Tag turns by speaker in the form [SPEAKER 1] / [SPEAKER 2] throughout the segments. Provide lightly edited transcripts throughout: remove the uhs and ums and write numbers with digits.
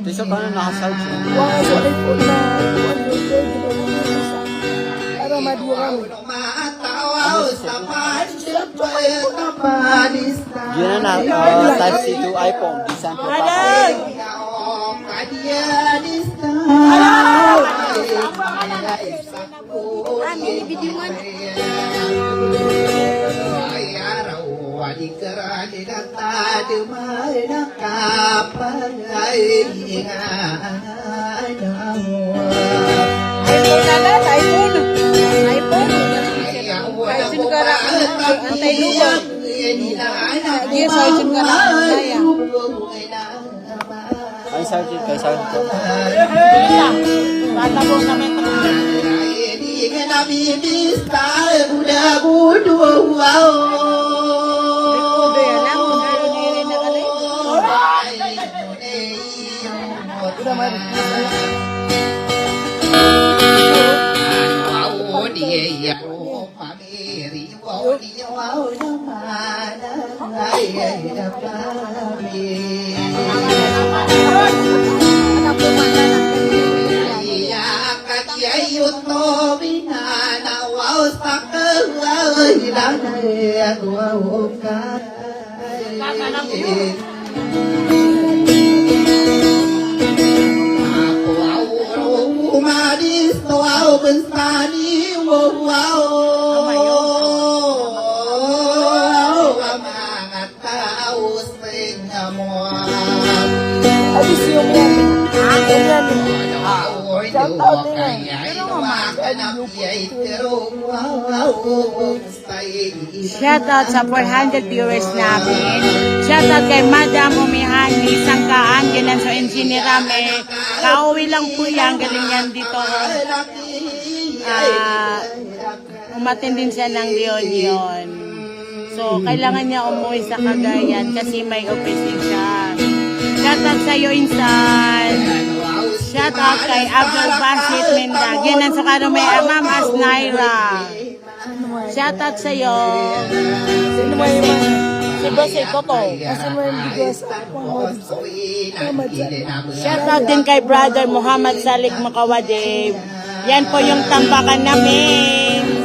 [SPEAKER 1] Bisa ka na nakasal siya.
[SPEAKER 2] Para maduran.
[SPEAKER 1] Yun na Type-C to iPhone. Design for Ay, Sergeant, kay Sergeant.
[SPEAKER 2] Tatabo namin
[SPEAKER 3] Shoutout sa 400 viewers namin. Shoutout kay Madam Umihani, Sangkaan, Ginan sa Engineerame. Kauwi lang po yan, galing yan dito. Umatin din siya ng reunion. So, kailangan niya umuwi sa Cagayan kasi may opening siya. Shoutout sa iyo, Insan. Shoutout kay Abdul Basit Mendag. Ginan sa Karumay Amam as Naira. Shoutout sa iyo.
[SPEAKER 2] Sino mo yung si Basit Toto? Kasi mo yung bigas.
[SPEAKER 3] Shoutout din kay Brother Muhammad Salik Makawadib. Yan po yung tambakan namin.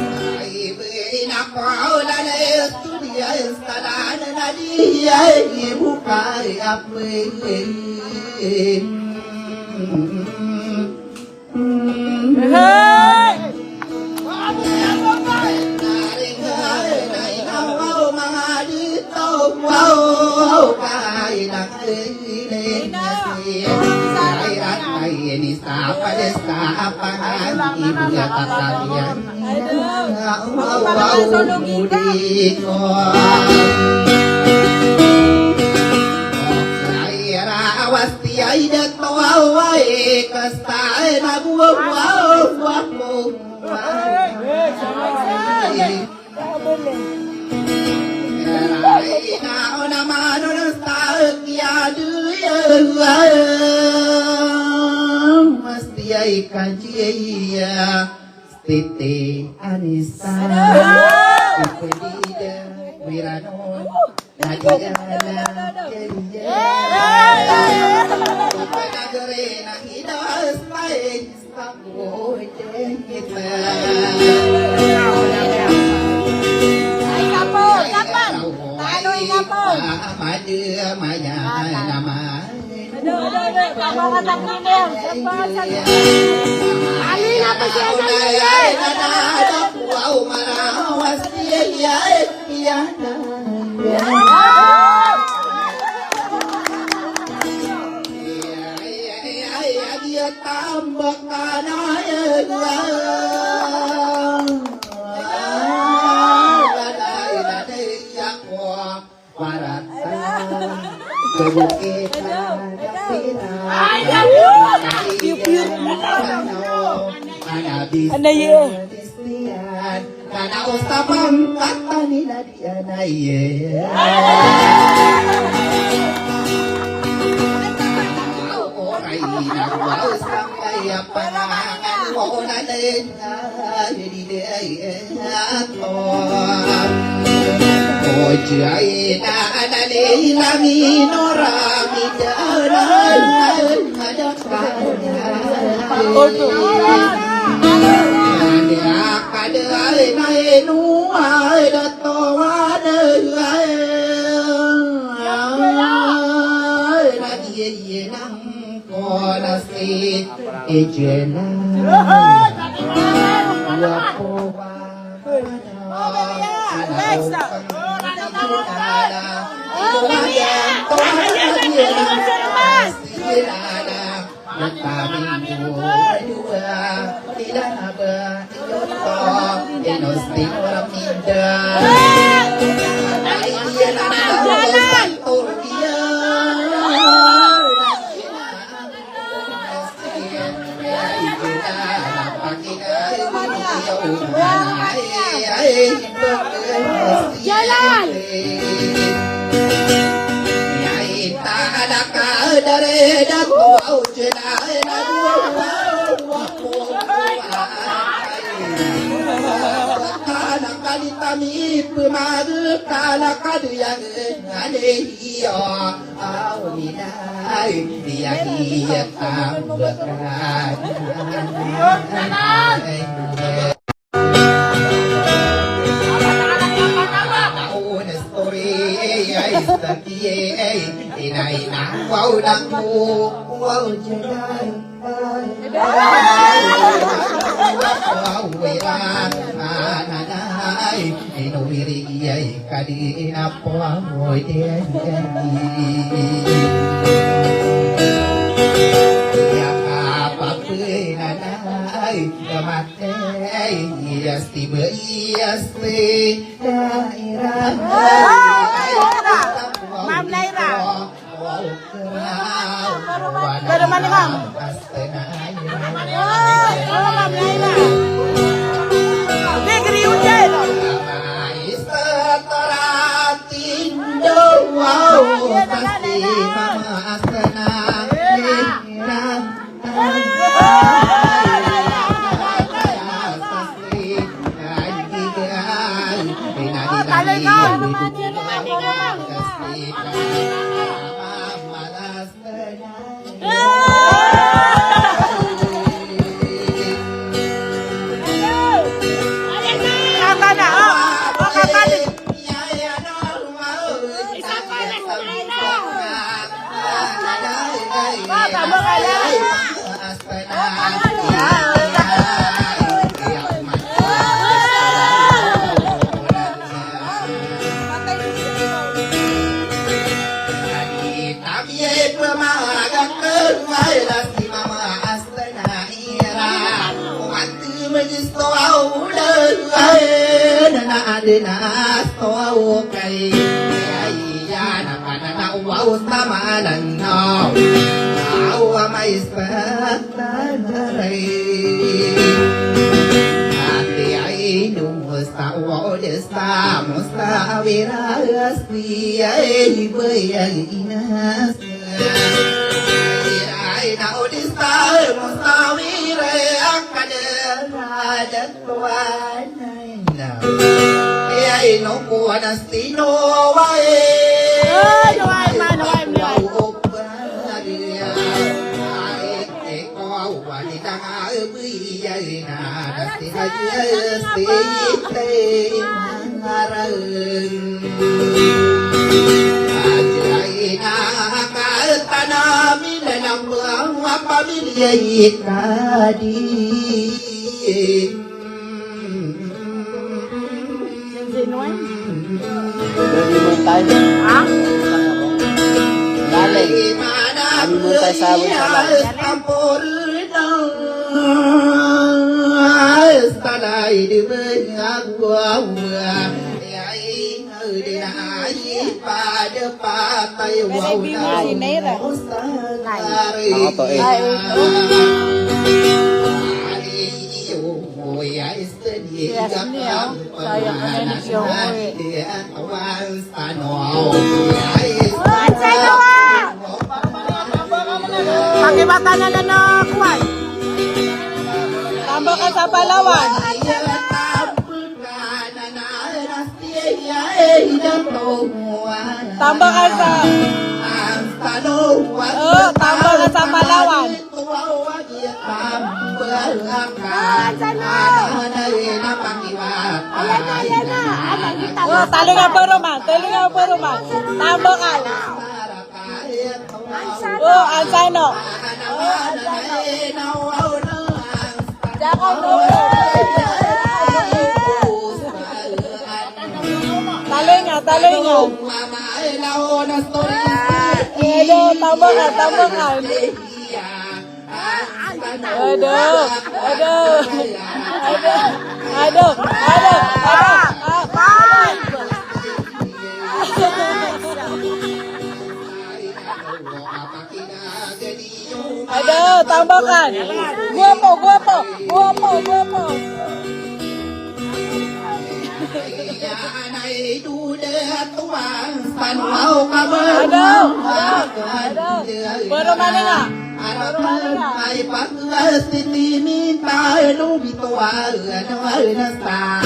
[SPEAKER 4] Tete Anissa Ipedida Wirano Nagana Nagare Nahidas Paes Tapo Kita
[SPEAKER 2] Ay, kapo! Kapan! Paano yung kapo?
[SPEAKER 4] Amadu Maya Nama
[SPEAKER 2] Kapo ka tangkinin! Kapo ka tangkinin! Ano yung napo siya sa liyan?
[SPEAKER 4] Wow Marawas Yana dia tambah kanaya
[SPEAKER 3] Ano yun?
[SPEAKER 4] Karena usapan kata nila dia na Oray nagwaw sa kaya panangan mo na din ako O jay na analilamin orami daran Kadai nai nuai datoan Nadie nang konasi ejena
[SPEAKER 2] Jalan.
[SPEAKER 4] Dari dakwau kami pemadu kala kadu yang ane hiyo au minai dia dia tambahkan Inai nang wow nang mu wow jalan wow wira nanai ino wiri ai kadi apo moi den ya apa penanai mate yasti yasti daerah
[SPEAKER 3] Ma'am Naira. Baru mana Ma'am? Oh, Ma'am Naira. Negeri hujan.
[SPEAKER 1] Galing. Kami mo tayo sa
[SPEAKER 4] Salai di gua ai di ai pada patai
[SPEAKER 3] May bingo si Naira.
[SPEAKER 1] Ako to eh.
[SPEAKER 3] Pakibata na na nakuan. Tambok ka sa Palawan. Tambok ka sa... tambok ka sa Palawan. Tali nga po Roman. Tambok ka. Ansano. Taloy nga. Tambok ka. Aduh. Aduh, tambahkan. Guapo. Baru mana nga?
[SPEAKER 4] Ay pag-asitinin tayo bitawa na sa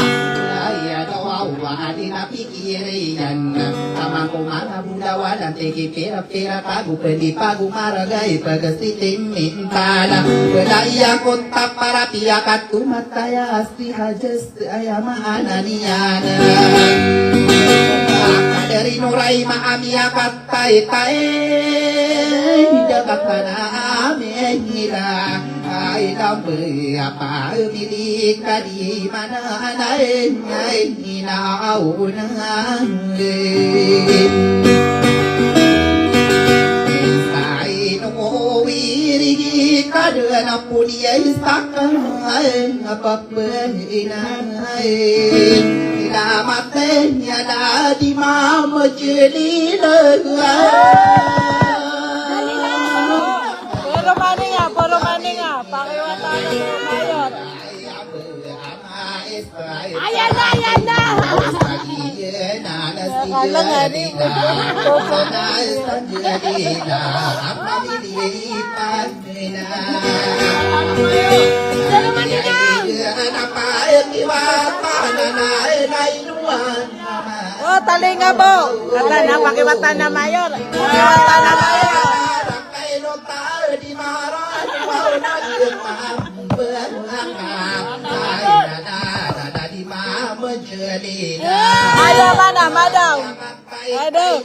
[SPEAKER 4] ay dawawa di napikiran tamang kumana budawa dan tegi pera tagu pendi pagu maragay pag-asitinin tala bedaya kontak para piakat kumataya asti hajas ayama ananiana dari nurai maamiakat tay dapat tanah mengira ay dambe apa milik di mana naik inau nange sai no wirigi kadana punia isakan apa penai ilamatnya di mama jelila
[SPEAKER 3] Puro mani nga. Pakiwata na po, Mayor.
[SPEAKER 2] Ayan na!
[SPEAKER 3] Akala nga rin. Oh, talinga po. Kata na, pakiwata na, Mayor. Pakiwata na, Mayor. Ada mana, madam? Aduh.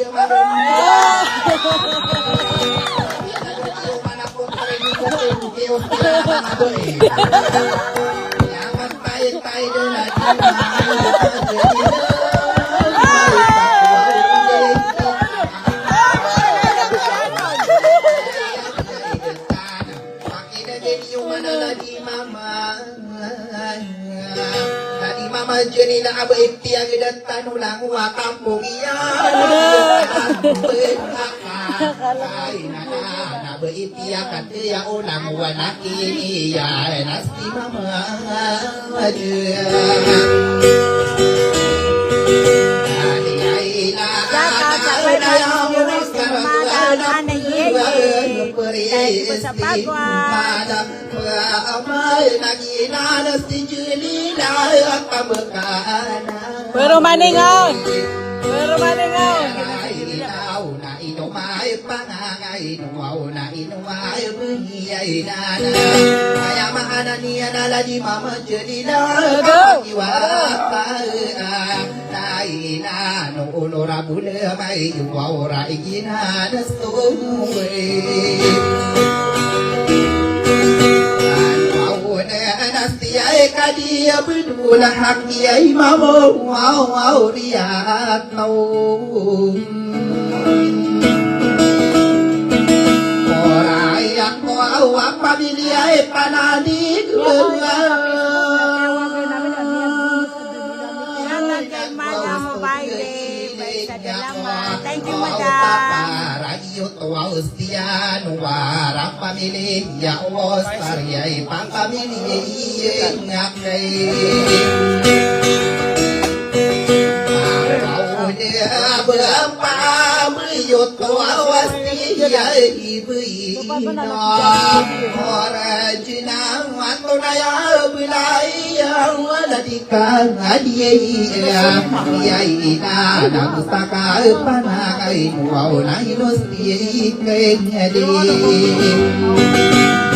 [SPEAKER 4] Mama jeni na aba itiang dan tanulang wa kampung iya ay na ba itiang kate ya onang wa nakini ya nasti mama
[SPEAKER 3] Pero maningaw.
[SPEAKER 4] Dia berdulah hak kiai mau riat mau orang yang awak pamilya panani
[SPEAKER 3] Salamat kay Madam Baile. Salamat. Thank you, Madam.
[SPEAKER 4] Rayo tua ustian warap pamilya wasaryai pamilya ngakai berapa meyut awas dia ibu orang jenang atau naya belaya wala dikang dia dia ina nak saka panakai wau nainus dia kenyadi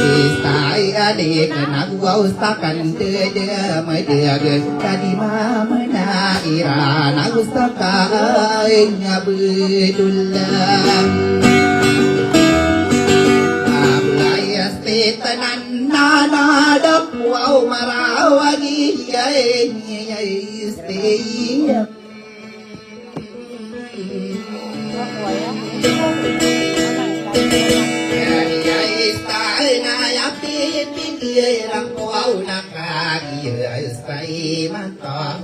[SPEAKER 4] Istai adik nak wau sakan dia media tadi mama na ira nak saka Abdullah Ablaya setanan nana dak wau marawagi yai stay Rang wau nakagi stay mantap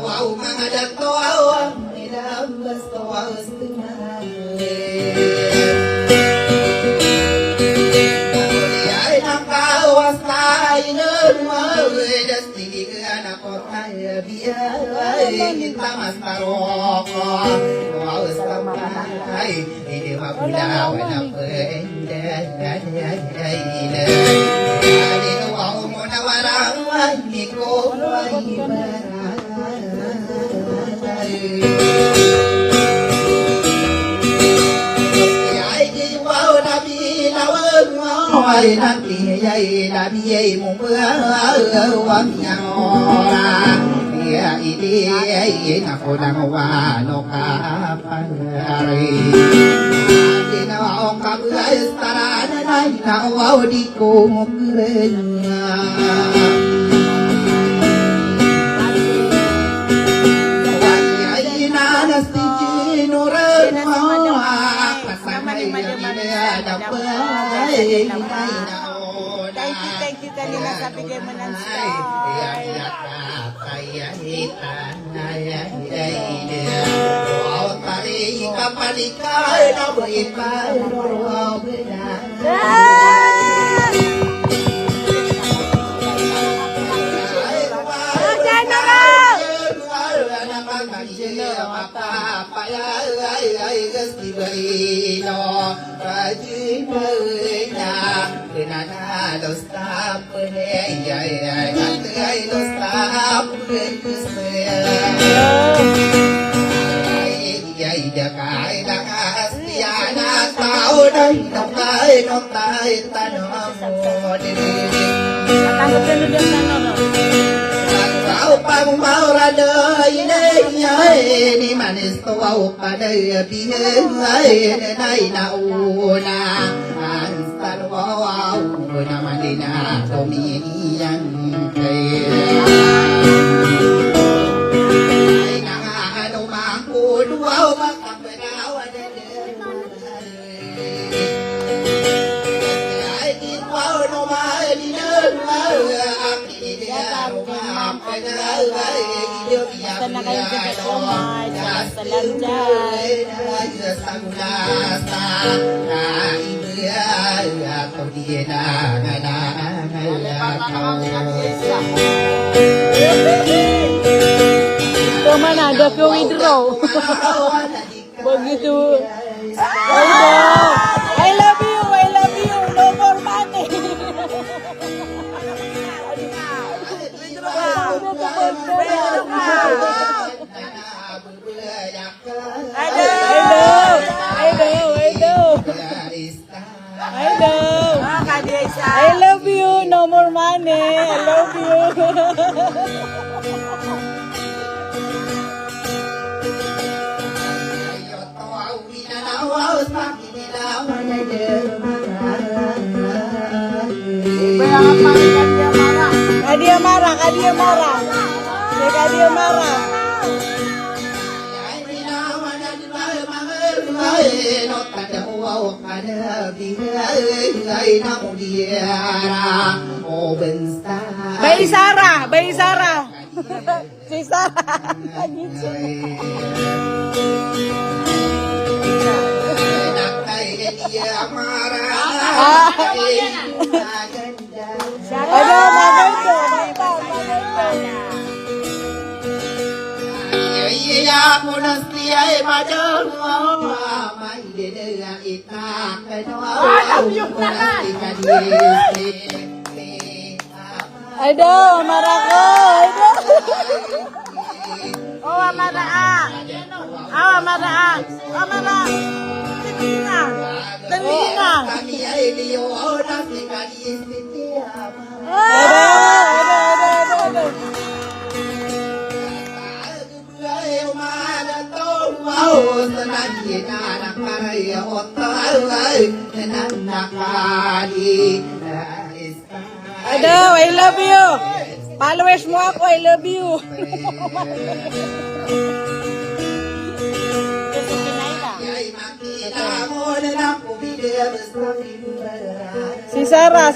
[SPEAKER 4] Wow, mga dagtoaw nilabas toaw setengah ay nakawas tayo numawi dasti anak kotay biyay kita mas taroko wow sampai ini mabulaw na pendan ay wow mo na warang ay ko Ai nanti yai nabi yai mumba wam yang ora ya ide yai nakona wano kapari dina o kabla istarana nai na wau di ko mukrenya
[SPEAKER 3] Thank you kanina sa bigay mo ng style. Pang mau rada ini manis tau pada bihe nai na una ansar wow na manina tomi yang kaya na ano mangku wow makaperaw wow no Basta na kayo sa Omar, sa Lanjay. Ito man ada ke withdraw. Begitu. I love you, no more money. I love you, no more money. I love you. Kadia marah. Kadia marah. Bay Sara, Bay Sara. Si Sara. Ano, maganda. Ayo, marako. Oh, amaraa. Ah, amaraa. Amaraa. Tingina. Aduh. Aduh, I love you. Followers mo ako, I love you. Si Sarah.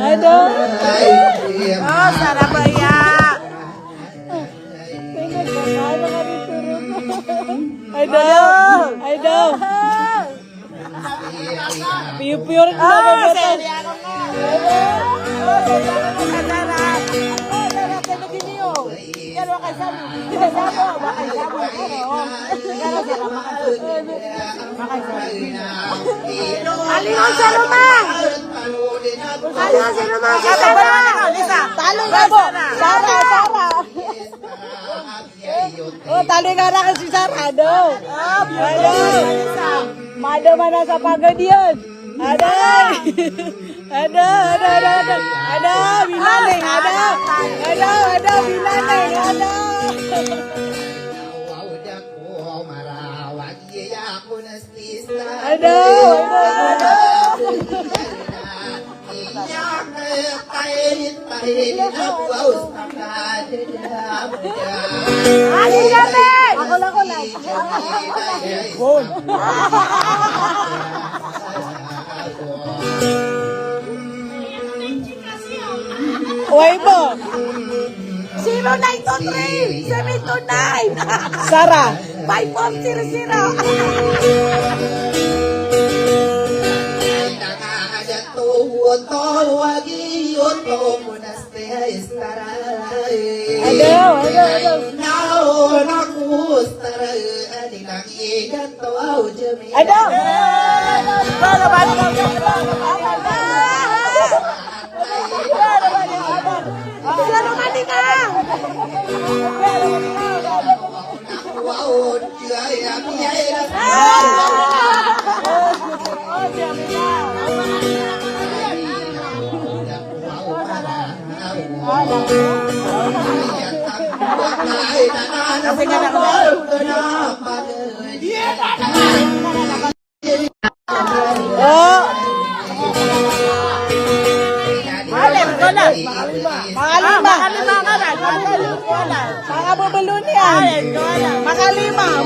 [SPEAKER 3] Aduh. Oh, Sarabaya. Aduh. Piu-piu Alingon sa rumah. Talong ako. Sarah. Oh, tali ka na si Sarah. Aduh. Mada mana sa pagod yun. Aduh, bilaning. Ako lang. Weibo. 0923 729. Sarah. 5400.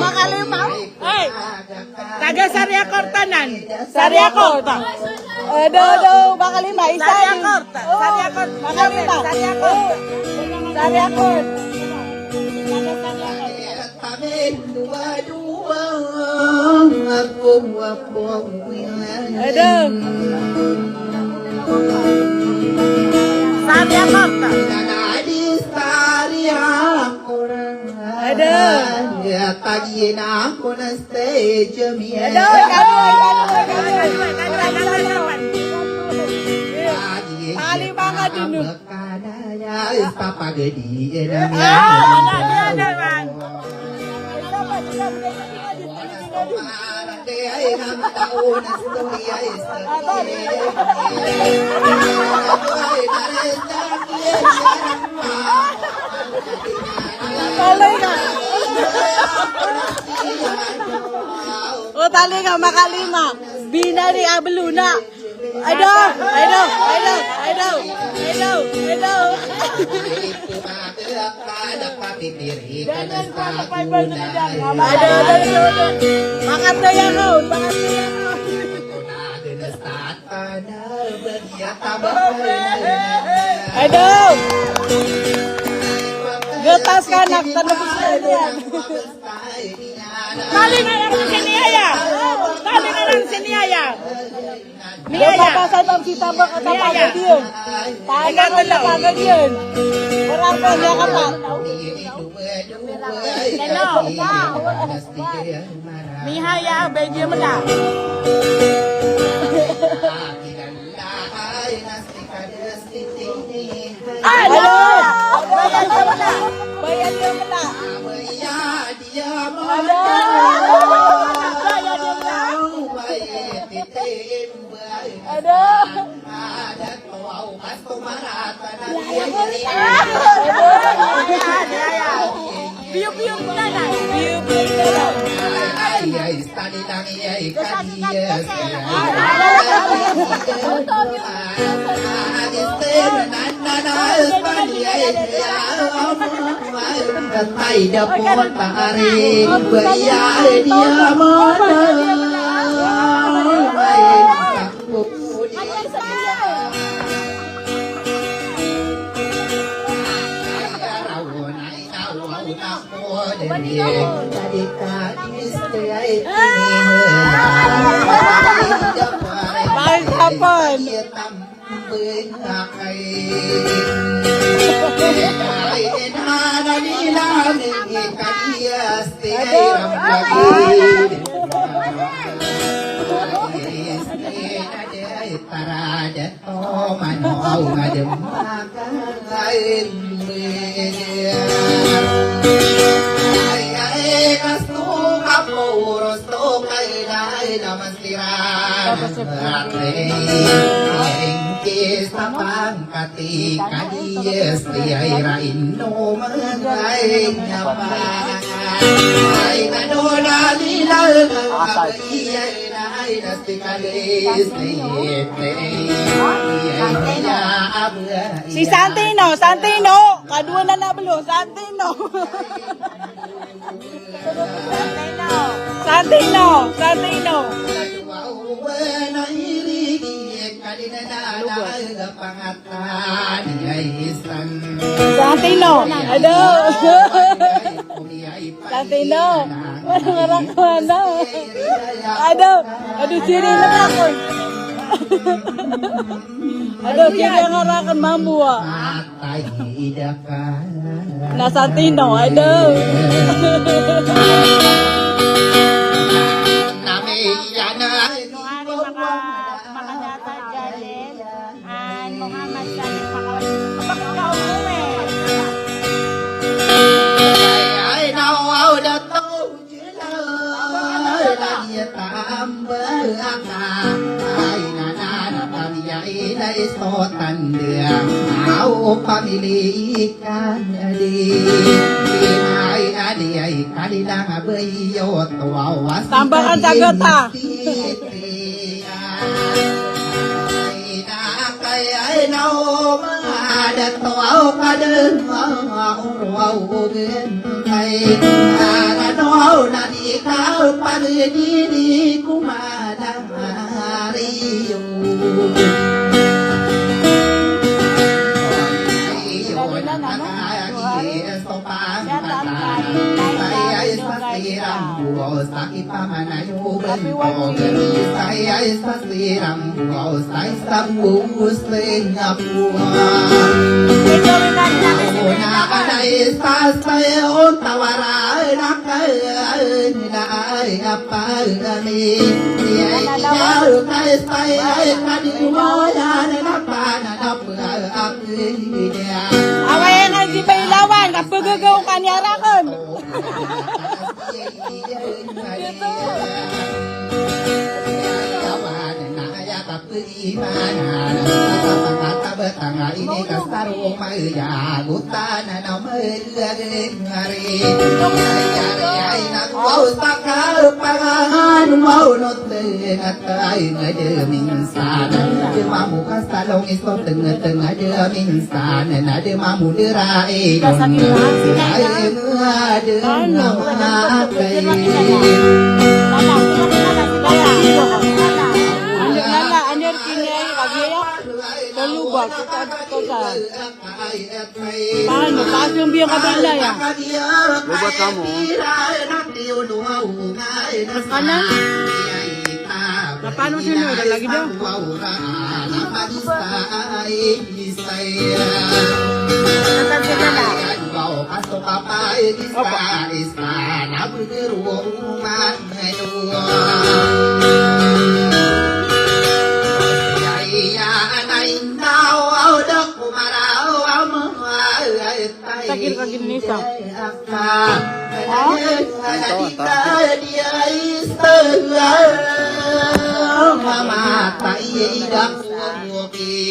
[SPEAKER 3] Makalima. Hey, taga Sariacortanan. Sariacorta. Aduh, makalima. Isa. Sariacorta. Makalima. Sariacorta. Aduh. Sariacorta. Oh, tali ka makalima. Binari Abeluna. Aduh. Hello. Hello. Aduh. Makan tuh ya kau. Makan tuh ya kau. Aduh. Getas kanak tanpa sekalian. Kali ngalang sini ya. Kali ngalang sini ya. Dia papasan ang si tabak at tapagod yun. Tagang at tapagod yun. Orang pa niya ka pa. Ano? Mihaya, bedyo mo na. Ano? Bayan ka mo na. Bayan ka mo na. Ano? Aduh. Biu-biu mana? Biu-biu mana? Bakit hapon? Si Santino, kadua na belum Santino. Santino, aduh. Santino, orang mana? Aduh sini aku. Aduh, kira ngarakan mambu ah. Nah Santino, aduh. Muhammad Salih Pakau
[SPEAKER 4] Sotan dia mau pamilikan di mai adi kadilang beyo tawas
[SPEAKER 3] tambahan sagota
[SPEAKER 4] ai nau ada tau kaden mau gen kai ana nau nadi kau pada diriku madariu sakit pamanayo bento saya sasiram kau saya sambung sengapuan na ada saya tawara nakai nai apa kami dia kai saya kadiwa dan apa dia
[SPEAKER 3] awak yang di Pailawan kapegegau kanyarakan
[SPEAKER 4] Kawan nak ya tapi mana betanga ini kastarung maya gutana na meri ay nagwaw takal pangahan maunot ay minsan mamu kastalong iso tengah minsan nade mamu dirai ay
[SPEAKER 3] Paano? Taas yung biyong kabila ya?
[SPEAKER 1] Lubot kamu.
[SPEAKER 3] Kanan? Paano sunod? Lagi daw? Sakit kaki Nisa.
[SPEAKER 4] Mama tak idak woki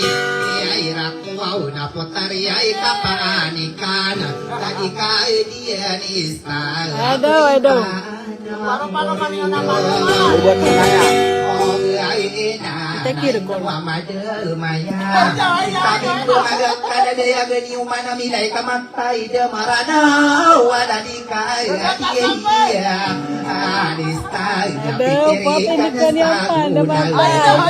[SPEAKER 4] ai rakwau na potari ai kapanikan tadi kai dia nista.
[SPEAKER 3] Aduh.
[SPEAKER 2] Paru-paru kami yang nama.
[SPEAKER 1] Lubot makanya.
[SPEAKER 3] Tekir ko.
[SPEAKER 4] Mama de maya. Tapi ada kada dia gani umana milai kamatay de marana wala di kai dia. Nista.
[SPEAKER 3] Aduh, pati ni kanyan pa. Maranaw.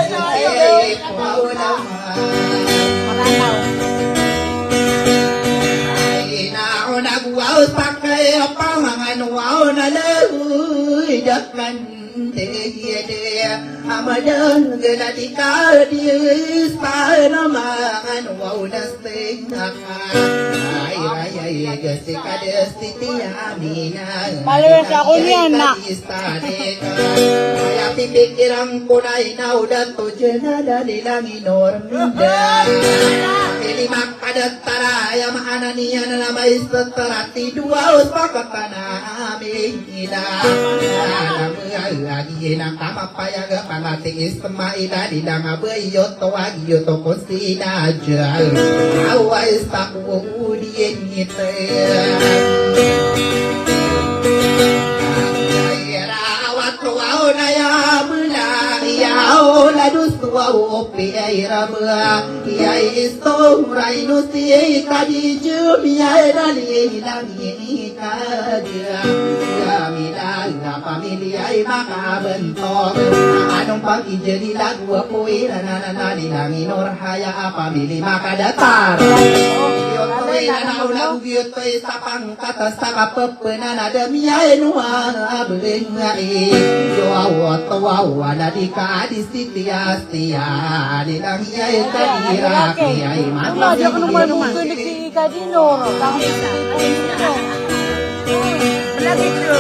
[SPEAKER 4] Nagwaw pakai apa mangan wow na lewi dakan dia amadan gena dikal dia sana mangan wow na setengah ay gesika desti amina
[SPEAKER 3] Maliwis ako niyan na.
[SPEAKER 4] Kaya pipikiran ko na inaudan to jena dalilang inorminda lima kadatara ya mahana niya na namay satarati dua usapakatana amina lagi nang kamapaya ga panati isma ida di danga beyoto agyoto kosina jal awai saku udien ngite Opi airama ya isto rainu si kadi jumia dali langi kadia ya midala pamilya maka bentok anong pagi jadi lagu apoi nana di langi norhaya pamili maka datar yotoi nana lagu yotoi sapang kata saka pepenana demi nuang abengai yo awat wala di kadi sitiastia dilang yai tadira kiai
[SPEAKER 2] Allah dia kena main mungkin di Kadino. Kami itu. Lagi tu.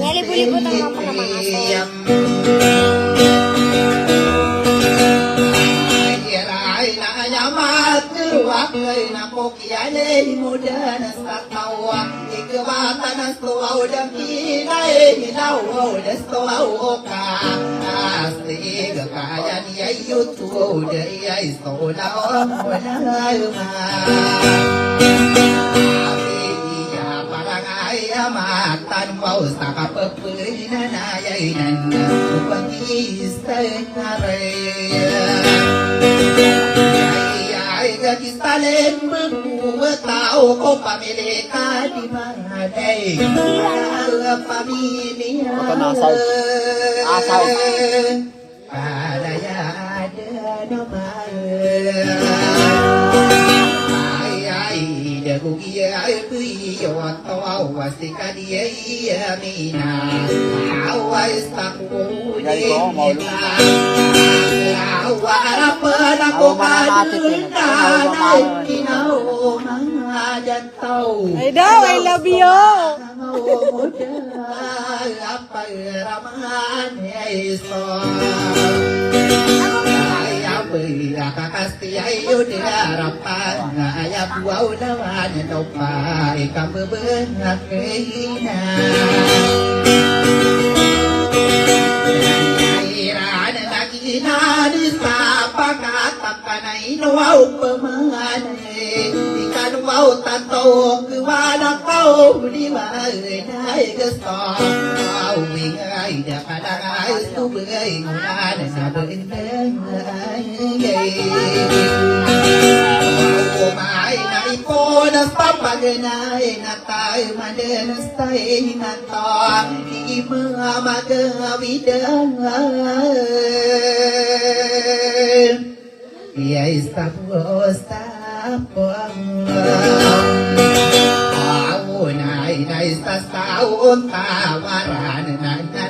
[SPEAKER 2] Ngalipulipot ang mga
[SPEAKER 4] Wakay na po kiyalay mo dyan sa tawa Ikawata na suwaw da kinay Hinawaw da suwaw ka Astig kaya niya yutuwaw da iyay sunaw wala Abiya parang ayamatan Wow sa kapapuri na nayay Upang isay na Kisalen tao ko pamili ka di maday pamilya
[SPEAKER 1] Asaw.
[SPEAKER 4] Palaya ada naman ay bugia buyot awasika dia mina awas taku nita awara pernah ko kaduna kinau mangajan tau
[SPEAKER 3] Idol, I love you.
[SPEAKER 4] apa raman eso ayah kakasti ayo diharapan ayah buau lawan dopa kamu benar kena iran lagi nadi sapa katakan inuau pemane ikan mau tato kewana kau di mana gestor kau ingai pada itu bagaimana sabendeng mai nai pona papa genai natai madena stai nato di mamaga vidang ya istaposta nai sasaun tawaran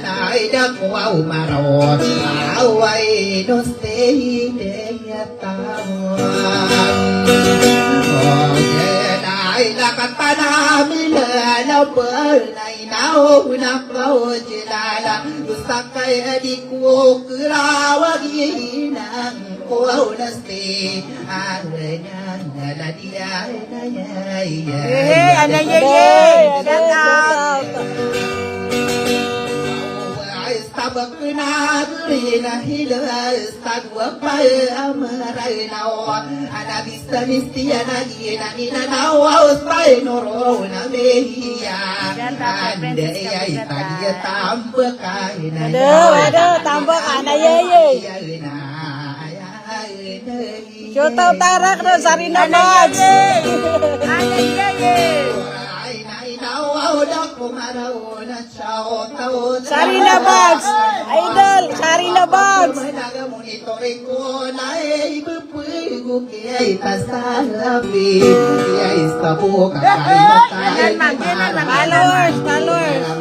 [SPEAKER 4] nai dakwau maro awai no stay de tawan nai lakatana milana bernai nau nakau jelala sakai adikku kerawagi nang kau nasti arena nadia
[SPEAKER 3] Ana ye. Shout out.
[SPEAKER 4] Sabak na rina hila sagwa pa amaray na ana vista mistia na ina na ausay noro na mehiya ande ay tanya tambak na
[SPEAKER 3] Aduh, tambah Ana ye. Shout out Tarak dan Sarina Max. Ana ye. Sarina Bugs, idol, Sarina Bugs. Followers.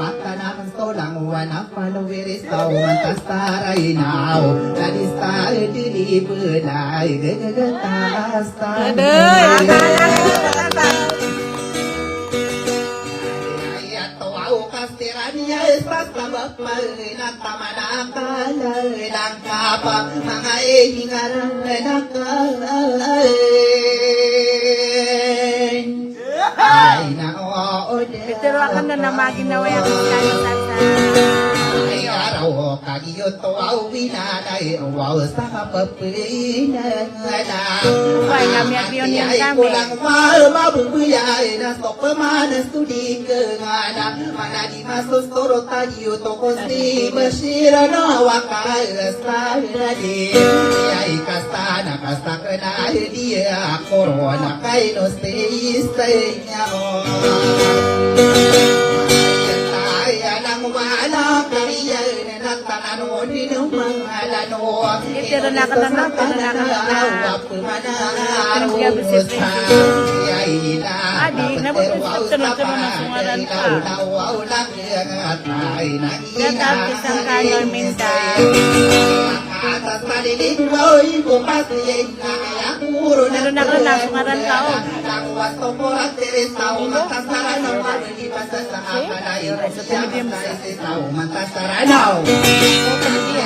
[SPEAKER 4] Kastirania sabab menata manakala langkapa mga ingaran nakain ay naoode
[SPEAKER 3] Ituruakan na namagin na waya kung kaya sasa.
[SPEAKER 4] ay araw kagiyot au winanay wow sa papinan
[SPEAKER 3] Buhay kami at yun yung kami.
[SPEAKER 4] kulang mabubuyay na sopamanas tudig ngana manadi masustoro tayo toko si Bashira no wakal saradi ay kastana kastakna dia corona kay no stay nya wala kariya na tanano ni malano
[SPEAKER 3] Ito na Adik, nabubusit sunod-sunod na sungaran ka. Datang kisang kanor minta.
[SPEAKER 4] Atas panilig boy kumasiya
[SPEAKER 3] Meron na ka na sungaran ka o.
[SPEAKER 4] Langwas to po at teresaw matasara ng maripas sa akalayo sa matasara now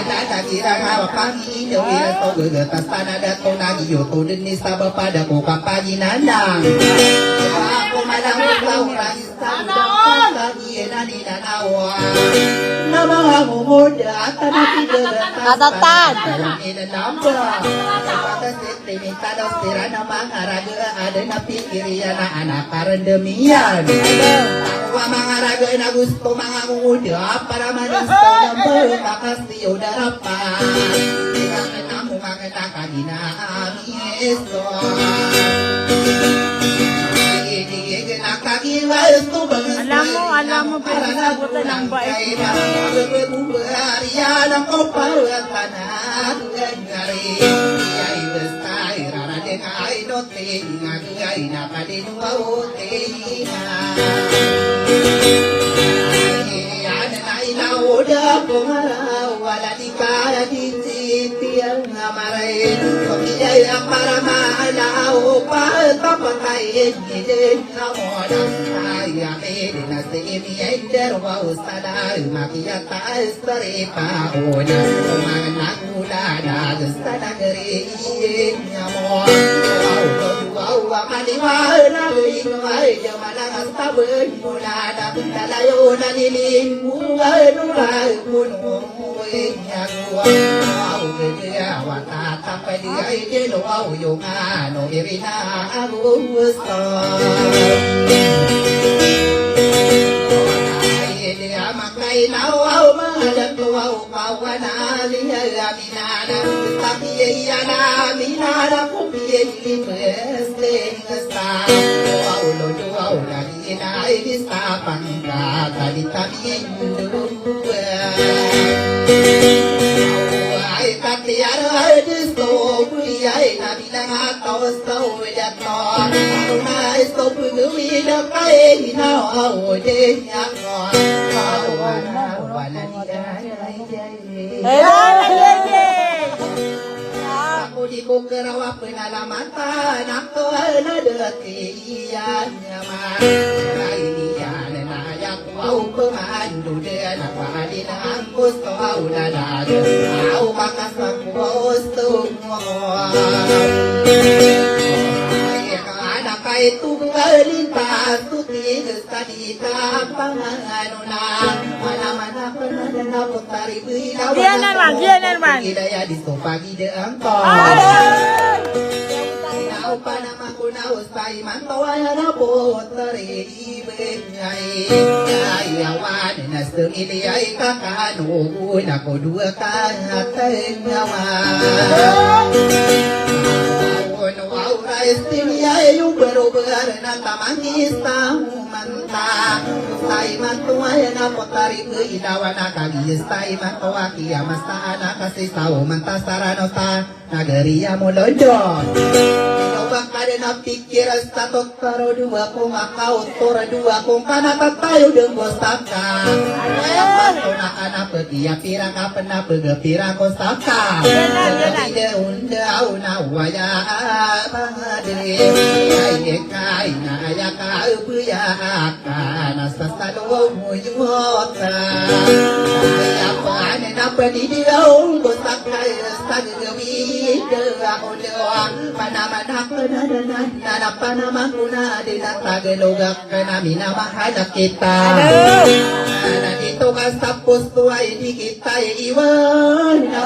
[SPEAKER 4] dadakira nga pangino ila to gagatas panada to nagiyo to din ni sa bapada ko kapaginanang ako malamang laura isang lagi na ninanawa na mga mumuda at
[SPEAKER 3] Katatan.
[SPEAKER 4] Limitado sira na mga raga ada na pikiriya na anak karendemian wa mga raga na gusto mga muda para manisto ng bermakasih udara pa Ilangan na mo mga nakagina amiso
[SPEAKER 3] Alam mo, pero sabutan ng bait niya.
[SPEAKER 4] Para malau pa tapatay din amoda ay amedina se emiender wa ustada makiyata istare paona manakula da ustada gere amo wa maniwa na ingwai jamana astabe mulada talayo na nilin wa nula kuno nyakwa au gege wa ta pa di lo au yo nga no irina agusto ai de amakai nau au ma da tu au pa wa na li ya mina na ta pi ya na mina na ku pi li meste ngasta au lo tu au la ni na ai di sa pangka ta di ta mi ndu ai ta ti ara di sto ai na bilang atau stau jatuh na stau pului dah kai na au de nya aku di kukerawa penalaman nak tu na deti ya nyama ini ya na ya au pemandu dia nak padin aku stau dah au bakas aku semua anak itu lintas tu tiga tadi panganuna mana-mana pernah dan putari bina hidayah di pagi deangkau nau panama kunau sai mantoa na putari benyai ayawan nasem ini ai kakanu nak dua kata nyawa Istimewa yung berobar na tamangis tahu manta Sai mantua na potari kehidawan na kagis Sai mantua kiamas ta na kasih tahu manta sarano ta Nagari ya molonjol Inobang kada na pikir statot karo dua kong akau tora dua kong kanata tayo denggo saka Ayam manto na kana petia pirang apena pegepira ko saka Tidak undau na waya Ay kai na ya ka upuya kana sasalo muyota ay apa na padidiong ko sakai sagwi de odewa panama na panama kuna de na tagalogak kana minamahal kita na dito ka sa pusto ay di kita iwan na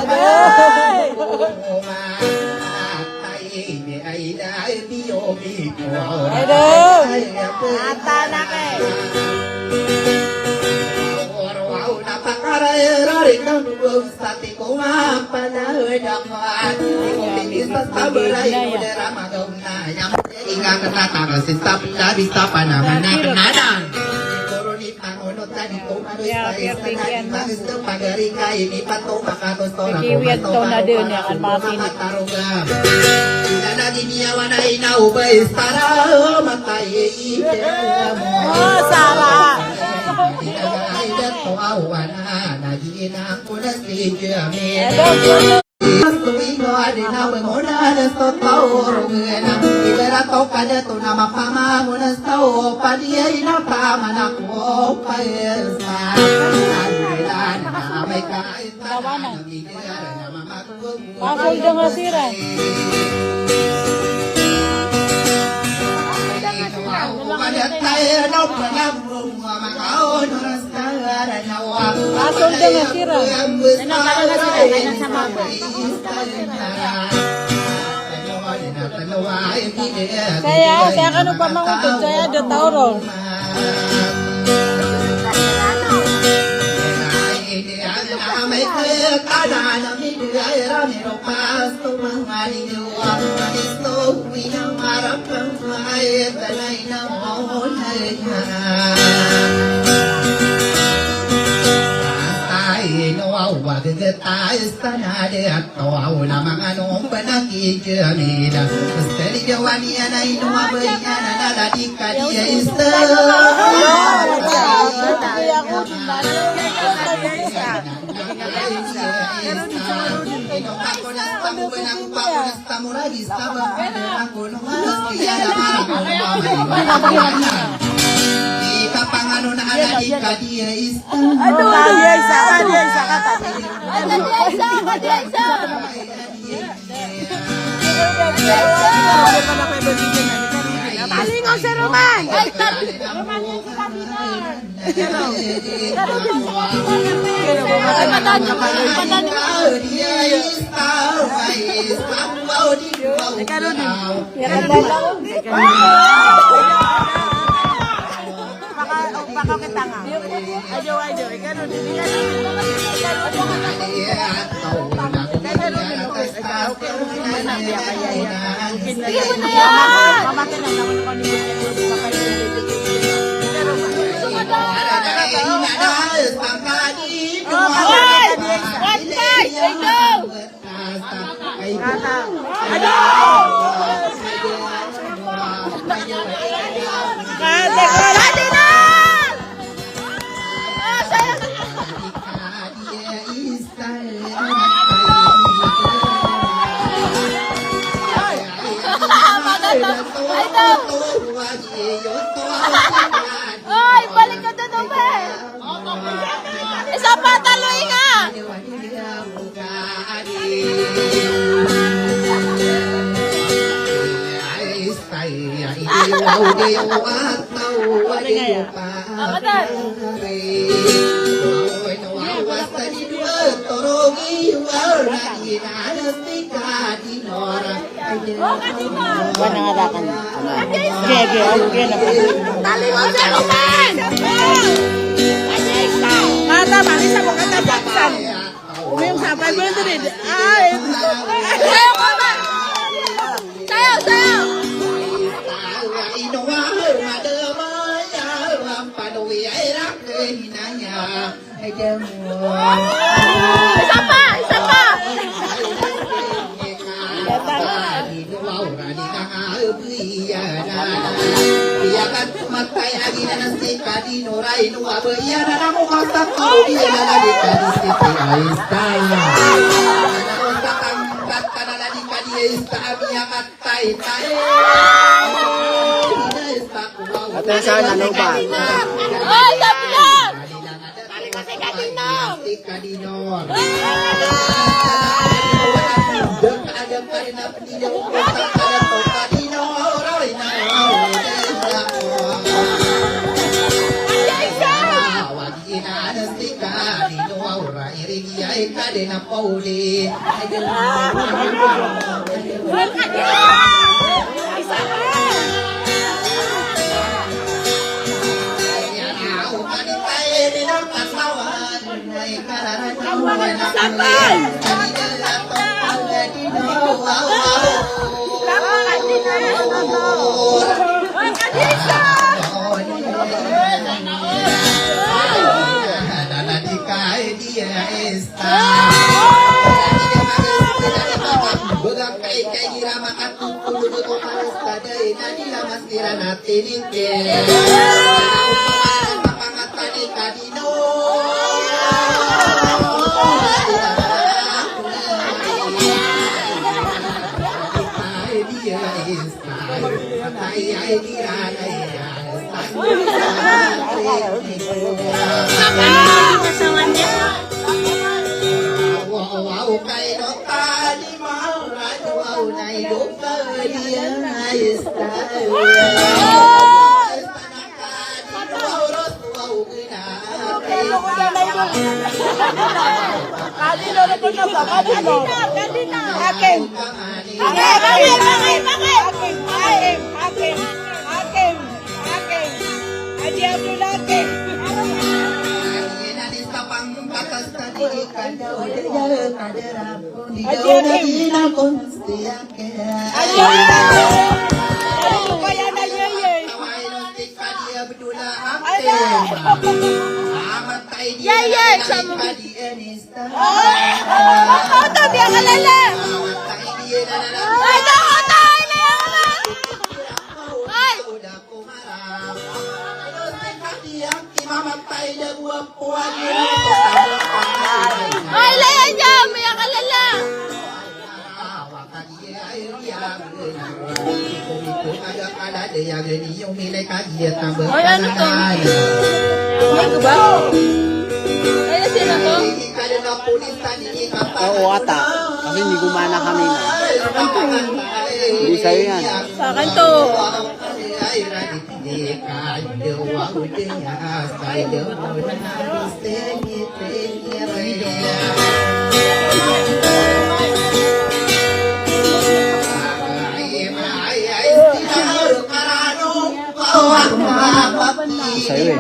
[SPEAKER 3] Kiwit to na din yan ang mga pinit. Oh, Sarah!
[SPEAKER 4] Tuwingo adina mengona nesto tau rungena ibera toka de tu nama pama munesto padia ina pama nakwo paesa anailan namai kaita nama makku
[SPEAKER 3] Pasol dengan sirah.
[SPEAKER 4] Pasol dengan sirah.
[SPEAKER 3] Saya kan lupa mengutip, saya ada tahu
[SPEAKER 4] Wow, wagagata istana de atawa na mga nung panakikirmida. Steli jawani na inuwa bayana na ladika dia ista. Kapangano na ladika dia ista.
[SPEAKER 2] Talingaw si Roman!
[SPEAKER 3] Baka kita nga. Ayo, ikaw
[SPEAKER 2] Oy, balik ka doon, Omer! Isa pa, taloy nga!
[SPEAKER 3] Panangalakan. Gege, okay na pa.
[SPEAKER 2] Talingaw si Roman!
[SPEAKER 3] Mata, malisa mo kata Jackson. Umiyong sapay mo ito rin. Ay!
[SPEAKER 2] Sayo ko ba? Sayo, sayo! Isa pa, isa pa!
[SPEAKER 1] Atensyon, ano ba?
[SPEAKER 2] Oy, sabi na! Balik kasi Kadinong! Yay! Sama mo. Auto, biya ka lala. Ay, auto! Ay! Ay, laya niya! Biya ka lala.
[SPEAKER 4] Ay, ano to?
[SPEAKER 2] Ay, ba? Ay, sino to?
[SPEAKER 1] Oo ata. Kasi hindi gumana kami na. Hindi sa'yo yan.
[SPEAKER 2] Sa akin to.
[SPEAKER 1] Sa'yo eh.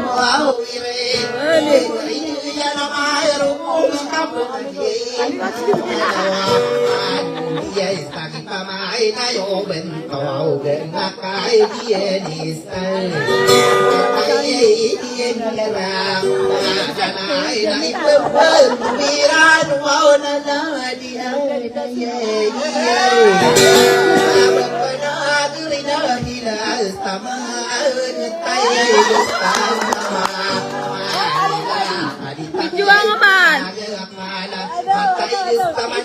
[SPEAKER 2] Jual naman.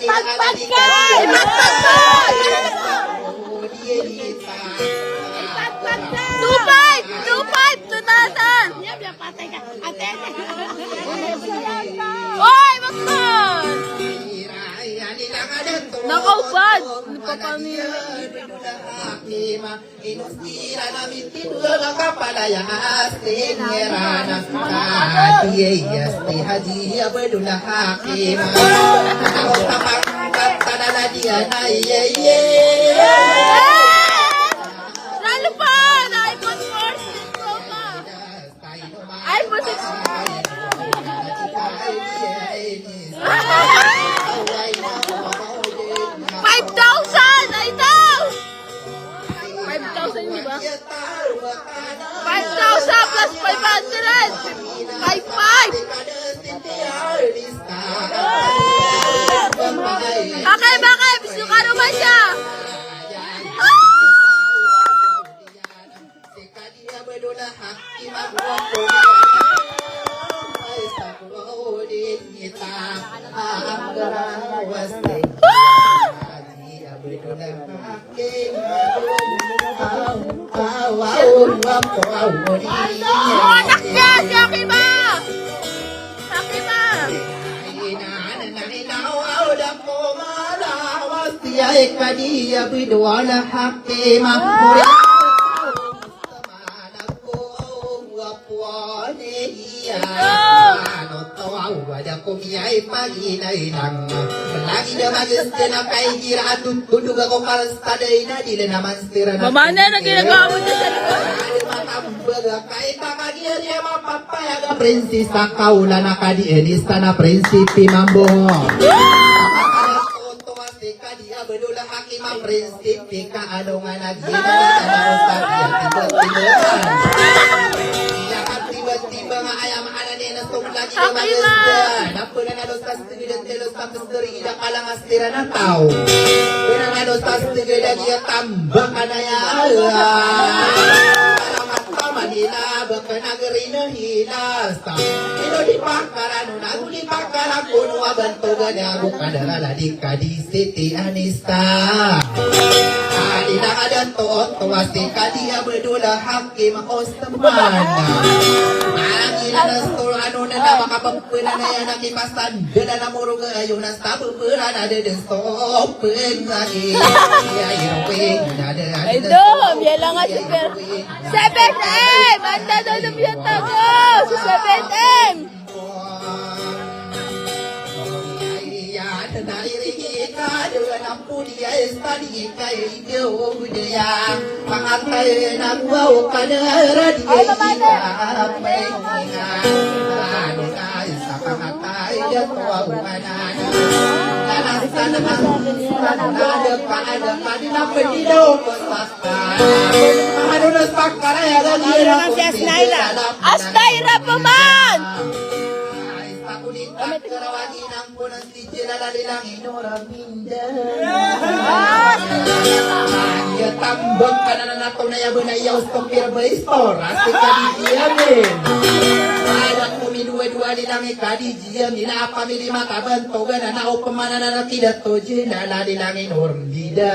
[SPEAKER 2] Ipagpag ka! Ipagpag mo! Ipagpag ka! 2,500! 2,000! Patay ka! Ate! Oy! Wag mo! Nakaupad! Nagpapanila.
[SPEAKER 4] Inustira namin tidur kapalaya asingerana Kadiyas ti hadiya bedulah hakim Ako tapangkat tanala dia na yeye
[SPEAKER 2] Lalo pa! iPhone 14 Pro pa! iPhone 5,000! Ay daw! 5,000 yun ba? 5,000 plus 500! 5,500! Bakit? Gusto ka naman siya! Anak niya! Si Akima! Akima!
[SPEAKER 4] Kadiya bidwala hakima wajah kumiyay paginay lang lagi na magiste na kay giratun tudug ako para sa day na dili naman stira na
[SPEAKER 2] Mamana na ginagawa mo dyan sa likod.
[SPEAKER 4] matambaga kay kamagir ya mapapayaga prinsesa kaula na kadienista na prinsipi mambo bedulang hakim prinsipi ka ano nga nagina na sa tiba-tiba tiba-tiba nga ayam ananin na lagi na magasdan napuna na dos tas tigil telos tapos dari ida kalang astira na tao puna na dos tas tigil dia tambah kanaya Manila baka nagari na hilas ino di pakarano nagu di pakara kuno abantoga nago kadarala di kadi city anista Adila kadan toon tuwasi kadiya bedula hakim ostaman Agila na store ano na makapagpula na yan nakipasan dala na muro kayo na sa pupura na de stop ngani ya iroping na de
[SPEAKER 2] Ay do! Biya lang nga si Per. 7M! Anda daw na biya tago! Sa 7M! Astaira pa man!
[SPEAKER 4] ko ng tijela lalilang inorang minda. Ya tambang ka na nato na yabo na yaw stompir ba istora si kadijiamin. Alam ko minua-dua nilang ikadijiyam nila pamili makabantogan na naupamana na nakidat to jela lalilang inorang bida.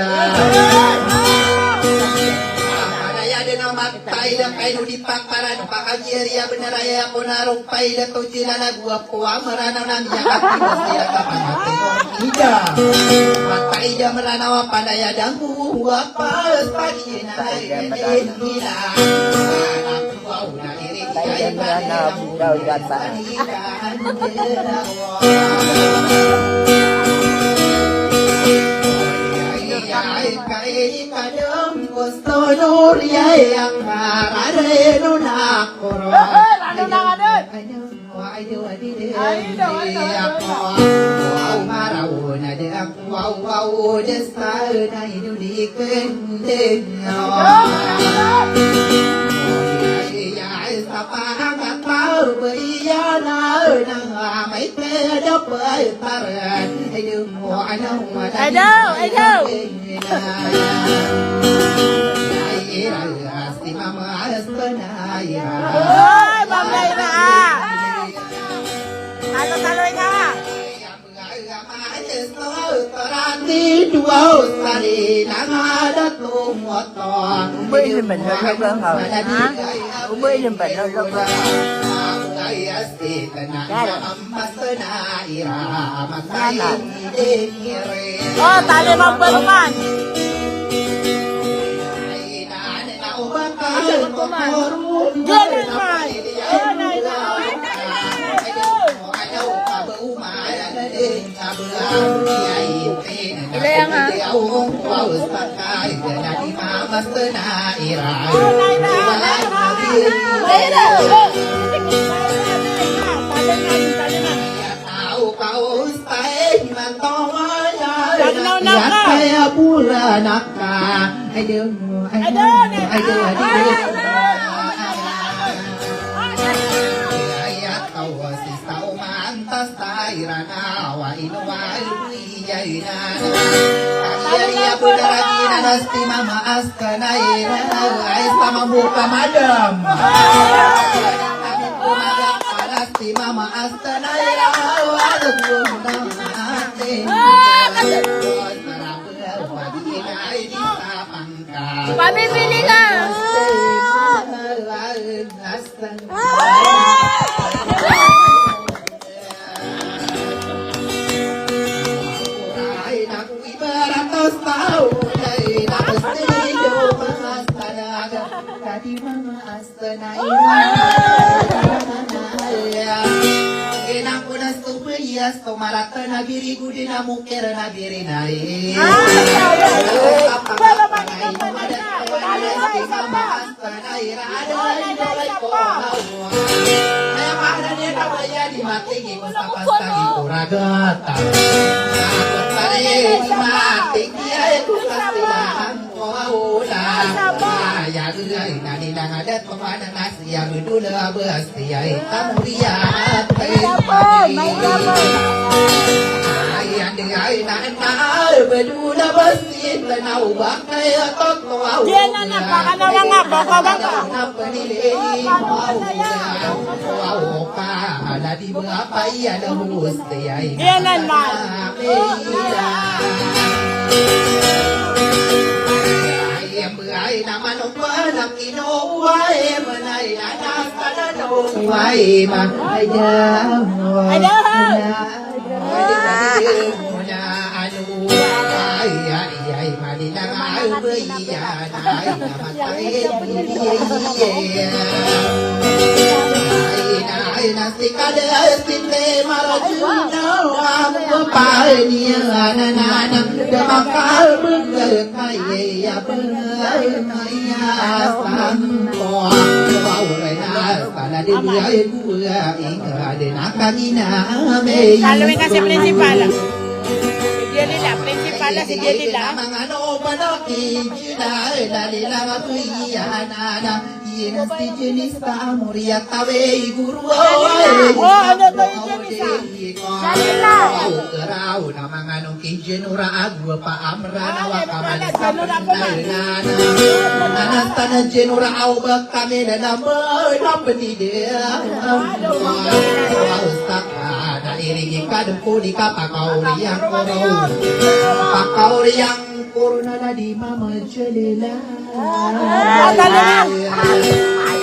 [SPEAKER 4] Panaya din ang magpay lang kayo nulipak para nung pakagiriya benaraya ko narumpay na to jela nagwapo ang maranang namin yakiwas nila kapanatin ko ida. Magpay na maranawa panaya dang buwak pas paghinay nila. Wow na
[SPEAKER 1] Saya merana daw gata.
[SPEAKER 4] Gusto nuri ang harareno na koro. Wow maraw na de ako wow desta na inulikan din. Sa pangatao baya na nang may pera pa paran ay mo anong
[SPEAKER 3] Ayo.
[SPEAKER 4] si mama astanaya
[SPEAKER 3] Hoy, mamay na. Talo-taloy na.
[SPEAKER 4] Di dua sari langada tumoto.
[SPEAKER 1] Ubay naman na nagahaw. Ubay naman na nagahaw.
[SPEAKER 3] Oh, tali magbaluman. Ilayang ha.
[SPEAKER 4] Kaya pula naka ay dun si sao mantas taira nawa inuwal buyay na Kaya lagi na nasti mama aska na ira ay sama buka madam Nasti mama aska na ira walang gundang atin
[SPEAKER 3] Pabibili na. Tomarata na biri gudi na mukir na biri na Diyan na na, baka naman nga, baka. Diyan na na. Saluhin kasi prinsipal. Si Jelila, prinsipal si Jelila.
[SPEAKER 4] nasti jenis kamuria tawe guru
[SPEAKER 2] ano to yung jenis, Janila.
[SPEAKER 4] Kerau nama nganong kinjenura agwa pa amra nawa kaman
[SPEAKER 2] Janura pa man.
[SPEAKER 4] Nanas tanah jenura au bak kami na namoy napetide Ustaka na iringi kadempu di kapakauriyang korong Pakauriyang korona na di mama jelila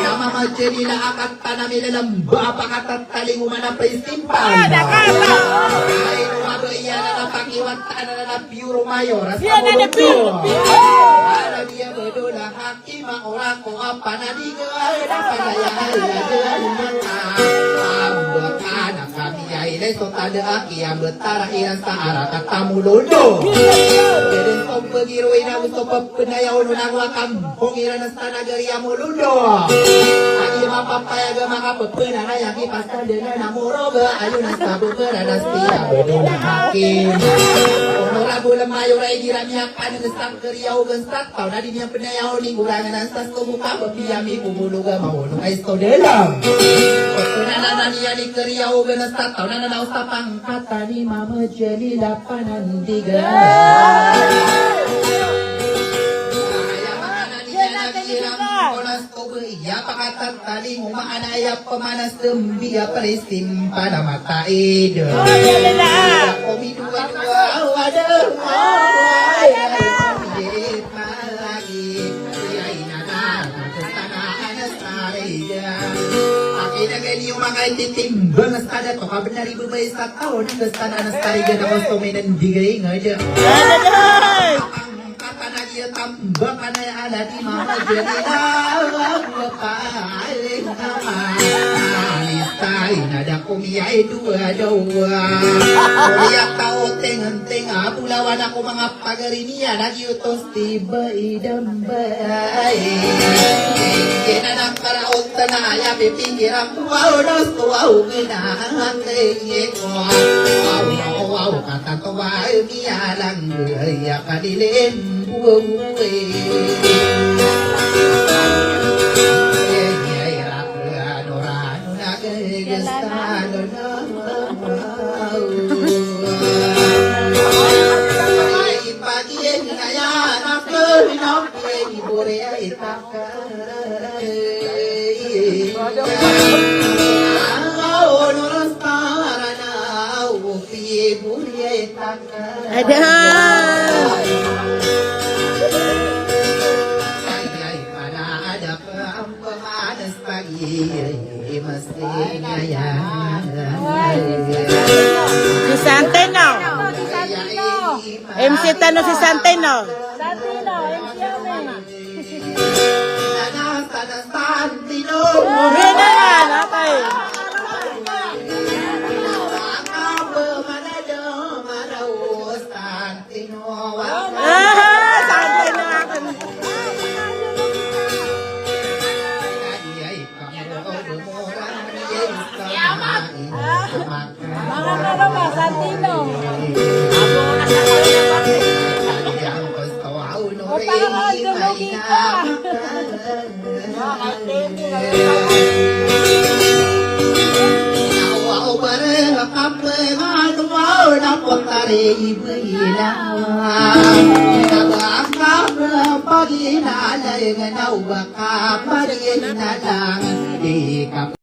[SPEAKER 4] Nama majelila akan tanamila ng bapakataling umana prinsipal Ay, nuwado iya na napakiwanta na na puro mayor
[SPEAKER 2] Yan na na puro.
[SPEAKER 4] Para dia bedola hakima orang ko apa na di gawai na panayay Ambekana kami ay leso tada aki ang betara iyan sa arah katamu lodo Deden tom pagiroi na gusto papenayaw nunang wakam hongiran na sa nagari amuludo Aki mapapayaga makapapena na yang ipasta dengan namuroga Ayun na sa bubera na siya bedola hakim Onora bulan mayo ray giramya kan gesang keriau gestak tau na din yang penayaw ni gurangan na sa sumuka papiyami kumuluga maulong ay sto delam Pagpunana niya ni keriau gestak tau na nanaw sa pangkata ni mama jelila panandiga Ya pakatan tali umaanaya pemanas dembia perisim pada mata ide. Komi dua waduh lagi Akhirnya gani umangai titimbang estada toka benar ibu bayi tahun kesana nastari gana kostomenan digering aja. Kata lagi tambah kana ya ada di mama jadi paling nama Alistai nada kumiai dua Kuliah tau teng-teng aku lawan aku mga pagarinia lagi utos tiba idam baik Kena nak karaot tanah ya pipinggir aku wow dos wow genang wow kata tua mialang ya kadilin
[SPEAKER 3] Si Santino. MC Tano si Santino.
[SPEAKER 2] Santino,
[SPEAKER 4] Santino.
[SPEAKER 3] Yan na yan. Okay.
[SPEAKER 2] Mga karama, Santino. O parang dulugi ka.
[SPEAKER 4] Pagi na lang, nawa ka pa rin na lang, di ka